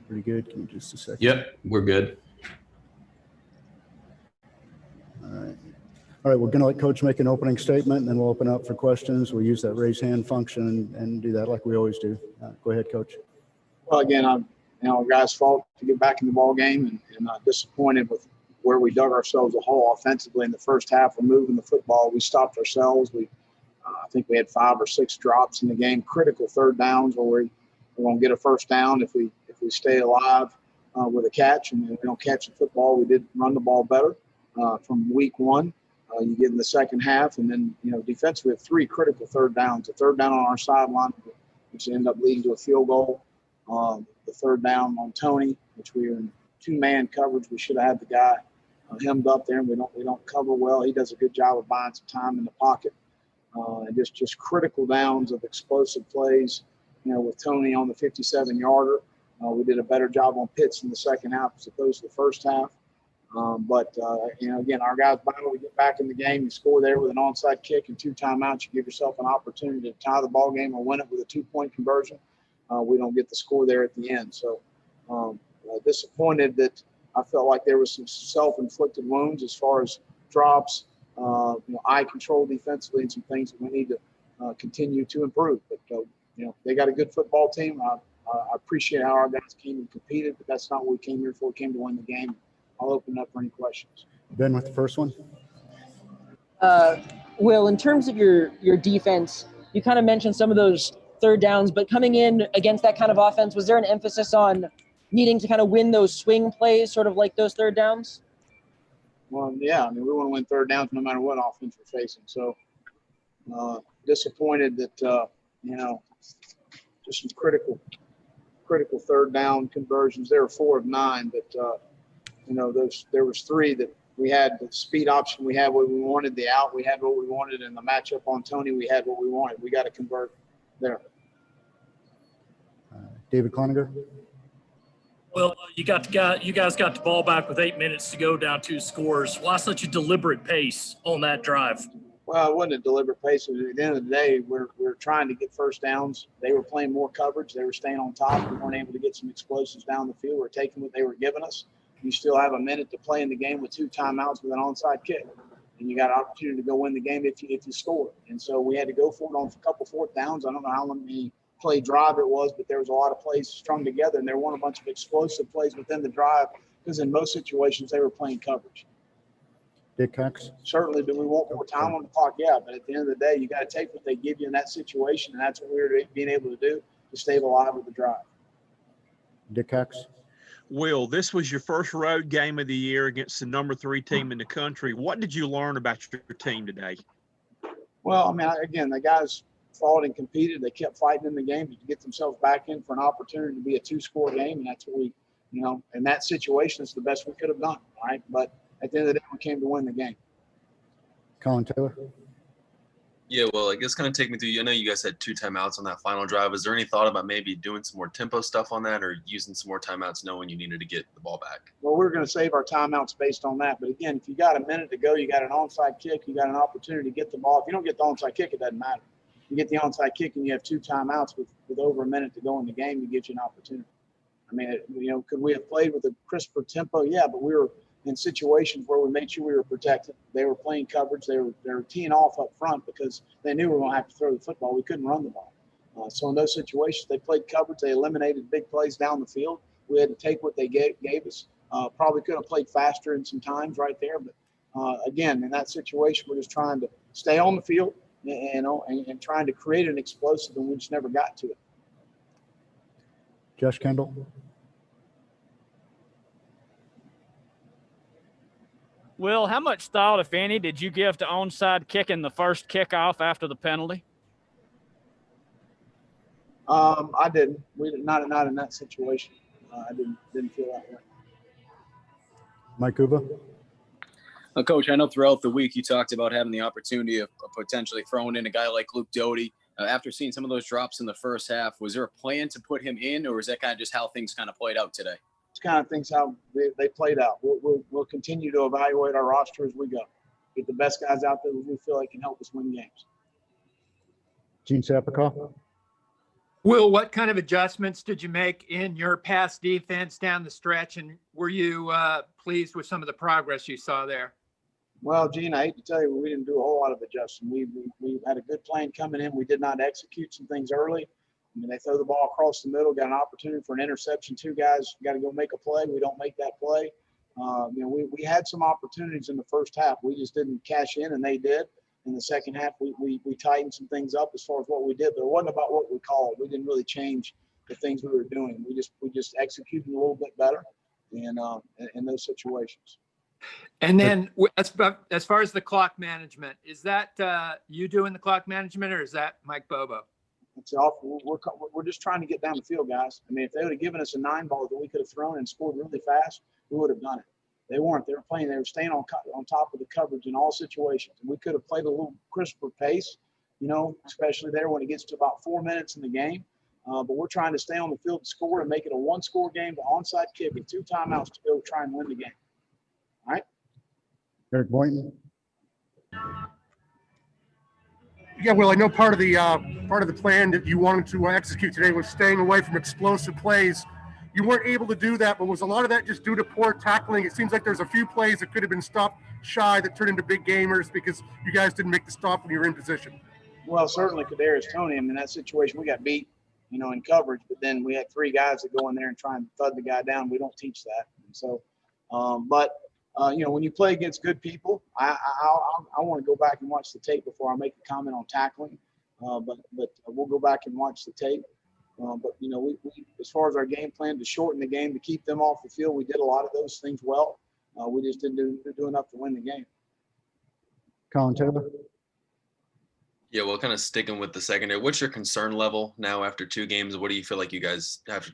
Pretty good. Give me just a second. Yep, we're good. All right, we're going to let Coach make an opening statement, and then we'll open up for questions. We'll use that raise hand function and do that like we always do. Go ahead, Coach. Well, again, our guys' fault to get back in the ball game, and disappointed with where we dug ourselves a hole offensively in the first half. We're moving the football. We stopped ourselves. I think we had 5 or 6 drops in the game, critical third downs where we're going to get a first down if we stay alive with a catch, and if we don't catch the football. We did run the ball better from week 1. You get in the second half, and then, defensively, we have 3 critical third downs. A third down on our sideline, which ended up leading to a field goal. The third down on Tony, which we were in 2-man coverage. We should have had the guy hemmed up there, and we don't cover well. He does a good job of buying some time in the pocket. And just critical downs of explosive plays, with Tony on the 57-yarder. We did a better job on Pitts in the second half as opposed to the first half. But again, our guys battle. We get back in the game. You score there with an onside kick and 2 timeouts. You give yourself an opportunity to tie the ball game or win it with a 2-point conversion. We don't get the score there at the end. So disappointed that I felt like there was some self-inflicted wounds as far as drops, eye control defensively, and some things that we need to continue to improve. But they got a good football team. I appreciate how our guys came and competed, but that's not what we came here for. We came to win the game. I'll open up for any questions. Ben with the first one. Will, in terms of your defense, you kind of mentioned some of those third downs, but coming in against that kind of offense, was there an emphasis on needing to kind of win those swing plays, sort of like those third downs? Well, yeah. We want to win third downs no matter what offense we're facing. So disappointed that, just some critical third down conversions. There were 4 of 9, but there was 3 that we had the speed option. We had what we wanted, the out. We had what we wanted, and the matchup on Tony, we had what we wanted. We got to convert there. David Cloninger. Well, you guys got the ball back with 8 minutes to go, down 2 scores. Why such a deliberate pace on that drive? Well, it wasn't a deliberate pace. At the end of the day, we're trying to get first downs. They were playing more coverage. They were staying on top. We weren't able to get some explosives down the field. We're taking what they were giving us. You still have a minute to play in the game with 2 timeouts with an onside kick. And you got an opportunity to go win the game if you score. And so we had to go for it on a couple fourth downs. I don't know how many play drive it was, but there was a lot of plays strung together, and there weren't a bunch of explosive plays within the drive because in most situations they were playing coverage. Dick Cox. Certainly, do we want more time on the clock? Yeah, but at the end of the day, you got to take what they give you in that situation, and that's what we were being able to do to stay alive with the drive. Dick Cox. Will, this was your first road game of the year against the number 3 team in the country. What did you learn about your team today? Well, again, the guys fought and competed. They kept fighting in the game to get themselves back in for an opportunity to be a 2-score game, and that's what we, in that situation, it's the best we could have done, right? But at the end of the day, we came to win the game. Colin Taylor. Yeah, well, I guess kind of take me through. I know you guys had 2 timeouts on that final drive. Is there any thought about maybe doing some more tempo stuff on that or using some more timeouts knowing you needed to get the ball back? Well, we're going to save our timeouts based on that. But, again, if you got a minute to go, you got an onside kick, you got an opportunity to get the ball. If you don't get the onside kick, it doesn't matter. You get the onside kick and you have 2 timeouts with over a minute to go in the game, it gives you an opportunity. Could we have played with a crisper tempo? Yeah, but we were in situations where we made sure we were protected. They were playing coverage. They were teeing off up front because they knew we were going to have to throw the football. We couldn't run the ball. So in those situations, they played coverage. They eliminated big plays down the field. We had to take what they gave us. Probably could have played faster in some times right there. But, again, in that situation, we're just trying to stay on the field, and trying to create an explosive, and we just never got to it. Josh Kendall. Will, how much thought, if any, did you give to onside kicking the first kickoff after the penalty? I didn't. We did not in that situation. I didn't feel that way. Mike Uva. Coach, I know throughout the week you talked about having the opportunity of potentially throwing in a guy like Luke Doty. After seeing some of those drops in the first half, was there a plan to put him in, or is that kind of just how things kind of played out today? It's kind of things how they played out. We'll continue to evaluate our roster as we go. Get the best guys out there that we feel like can help us win games. Gene Sapakoff. Will, what kind of adjustments did you make in your pass defense down the stretch, and were you pleased with some of the progress you saw there? Well, Gene, I hate to tell you, we didn't do a whole lot of adjusting. We had a good plan coming in. We did not execute some things early. I mean, they throw the ball across the middle, got an opportunity for an interception. Two guys got to go make a play. We don't make that play. We had some opportunities in the first half. We just didn't cash in, and they did. In the second half, we tightened some things up as far as what we did. But it wasn't about what we called. We didn't really change the things we were doing. We just executed a little bit better in those situations. And then as far as the clock management, is that you doing the clock management, or is that Mike Bobo? It's awful. We're just trying to get down the field, guys. I mean, if they would have given us a 9-ball that we could have thrown and scored really fast, we would have done it. They weren't. They were playing. They were staying on top of the coverage in all situations. And we could have played a little crisper pace, especially there when it gets to about 4 minutes in the game. But we're trying to stay on the field and score and make it a one-score game to onside kick with 2 timeouts to go try and win the game. All right. Eric Boynton. Yeah, Will, I know part of the plan that you wanted to execute today was staying away from explosive plays. You weren't able to do that, but was a lot of that just due to poor tackling? It seems like there's a few plays that could have been stopped shy that turned into big gamers because you guys didn't make the stop when you were in position. Well, certainly Kadarius Toney. I mean, that situation we got beat, in coverage, but then we had 3 guys that go in there and try and thud the guy down. We don't teach that. And so, when you play against good people, I want to go back and watch the tape before I make a comment on tackling. But we'll go back and watch the tape. We as far as our game plan to shorten the game, to keep them off the field, we did a lot of those things well. We just didn't do enough to win the game. Colin Taylor. Yeah, well, kind of sticking with the secondary, what's your concern level now after 2 games? What do you feel like you guys have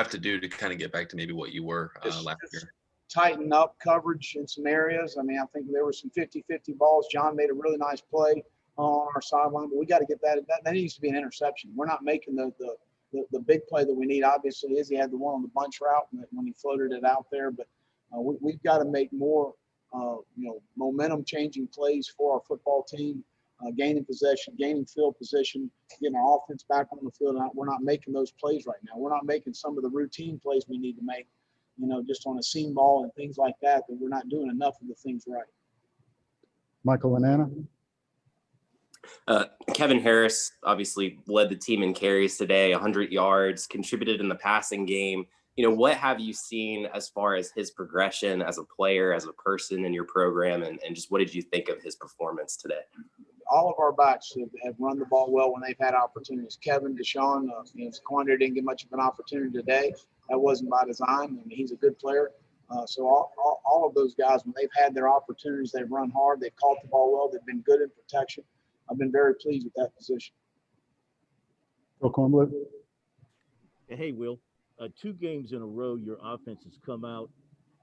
to do to kind of get back to maybe what you were last year? Tighten up coverage in some areas. I mean, I think there were some 50-50 balls. John made a really nice play on our sideline, but we got to get that needs to be an interception. We're not making the big play that we need. Obviously, Izzy had the one on the bunch route when he floated it out there, but we've got to make more momentum changing plays for our football team, gaining possession, gaining field position, getting our offense back on the field. We're not making those plays right now. We're not making some of the routine plays we need to make, just on a seam ball and things like that we're not doing enough of the things right. Michael Lanana. Kevin Harris obviously led the team in carries today, 100 yards, contributed in the passing game. What have you seen as far as his progression as a player, as a person in your program, and just what did you think of his performance today? All of our backs have run the ball well when they've had opportunities. Kevin, Deshaun, Quandre didn't get much of an opportunity today. That wasn't by design. I mean, he's a good player. So all of those guys, when they've had their opportunities, they've run hard. They've caught the ball well. They've been good in protection. I've been very pleased with that position. Phil Kornbluth. Hey, Will. 2 games in a row, your offense has come out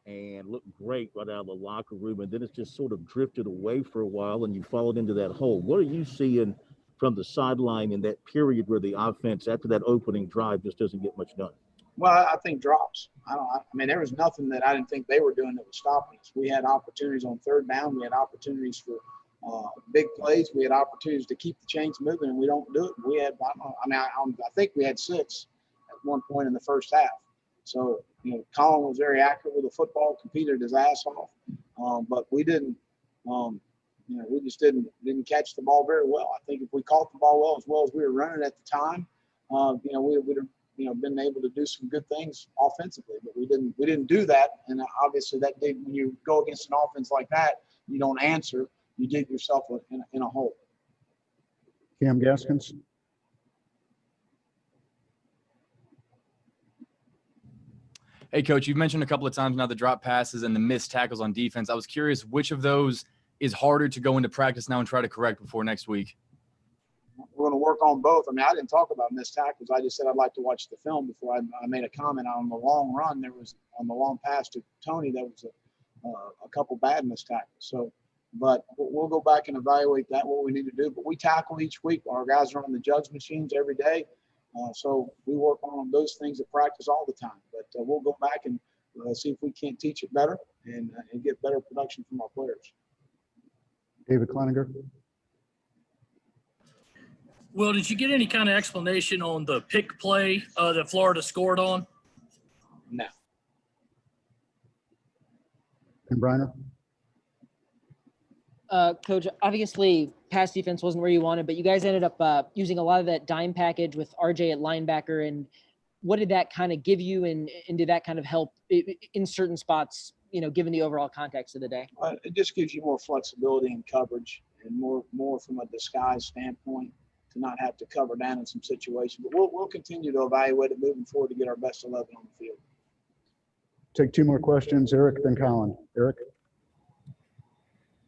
and looked great right out of the locker room, and then it's just sort of drifted away for a while, and you followed into that hole. What are you seeing from the sideline in that period where the offense, after that opening drive, just doesn't get much done? Well, I think drops. I mean, there was nothing that I didn't think they were doing that was stopping us. We had opportunities on 3rd down. We had opportunities for big plays. We had opportunities to keep the chains moving, and we don't do it. We had, I think we had 6 at one point in the first half. So, Colin was very accurate with the football, competed his ass off, but we didn't. We just didn't catch the ball very well. I think if we caught the ball well as we were running at the time, we would have been able to do some good things offensively. But we didn't do that, and obviously when you go against an offense like that, you don't answer. You dig yourself in a hole. Cam Gaskins. Hey, Coach, you've mentioned a couple of times now the drop passes and the missed tackles on defense. I was curious which of those is harder to go into practice now and try to correct before next week? We're going to work on both. I mean, I didn't talk about missed tackles. I just said I'd like to watch the film before I made a comment on the long run. There was on the long pass to Tony, there was a couple bad missed tackles. So, but we'll go back and evaluate that, what we need to do. But we tackle each week. Our guys are on the jugs machines every day. So we work on those things at practice all the time. But we'll go back and see if we can't teach it better and get better production from our players. David Kleininger. Will, did you get any kind of explanation on the pick play that Florida scored on? No. And Briner? Coach, obviously pass defense wasn't where you wanted, but you guys ended up using a lot of that dime package with RJ at linebacker. And what did that kind of give you, and did that kind of help in certain spots, you know, given the overall context of the day? It just gives you more flexibility in coverage and more from a disguise standpoint to not have to cover down in some situations. But we'll continue to evaluate it moving forward to get our best 11 on the field. Take two more questions, Eric, then Colin. Eric?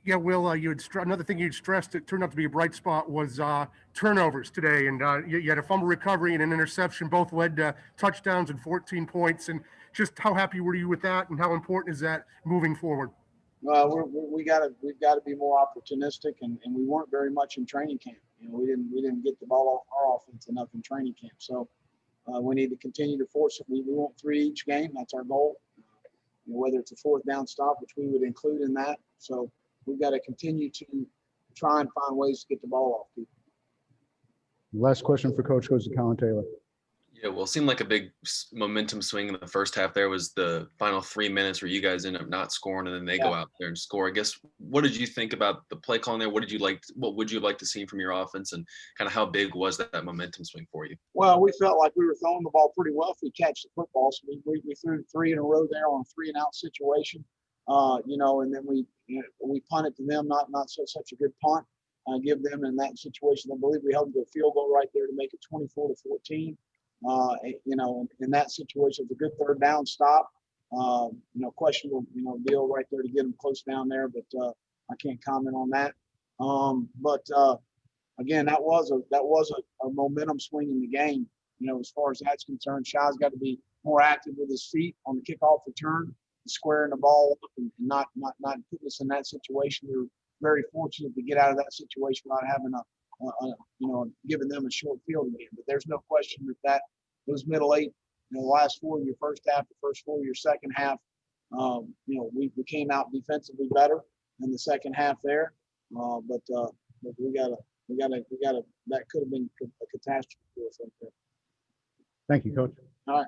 Yeah, Will, another thing you'd stressed that turned out to be a bright spot was turnovers today. And you had a fumble recovery and an interception, both led to touchdowns and 14 points. And just how happy were you with that, and how important is that moving forward? We've got to be more opportunistic, and we weren't very much in training camp. You know, we didn't get the ball off our offense enough in training camp. So we need to continue to force it. We want 3 each game. That's our goal. You know, whether it's a 4th down stop, which we would include in that. So we've got to continue to try and find ways to get the ball off people. Last question for Coach goes to Colin Taylor. Yeah, well, it seemed like a big momentum swing in the first half. There was the final 3 minutes where you guys end up not scoring, and then they go out there and score. I guess, what did you think about the play calling there? What would you like to see from your offense, and kind of how big was that momentum swing for you? Well, we felt like we were throwing the ball pretty well if we catch the football. So we threw 3 in a row there on a 3-and-out situation. You know, and then we punted to them, not such a good punt. Give them in that situation. I believe we held them to a field goal right there to make it 24-14. You know, in that situation, it's a good 3rd down stop. You know, questionable, deal right there to get them close down there, but I can't comment on that. But again, that was a momentum swing in the game. You know, as far as that's concerned, Shy's got to be more active with his feet on the kickoff return, squaring the ball up, and not putting us in that situation. We were very fortunate to get out of that situation without having giving them a short field game. But there's no question that those middle 8, the last 4 of your first half, the first 4 of your second half, we came out defensively better in the second half there. But we gotta. That could have been a catastrophe for us right there. Thank you, Coach. All right.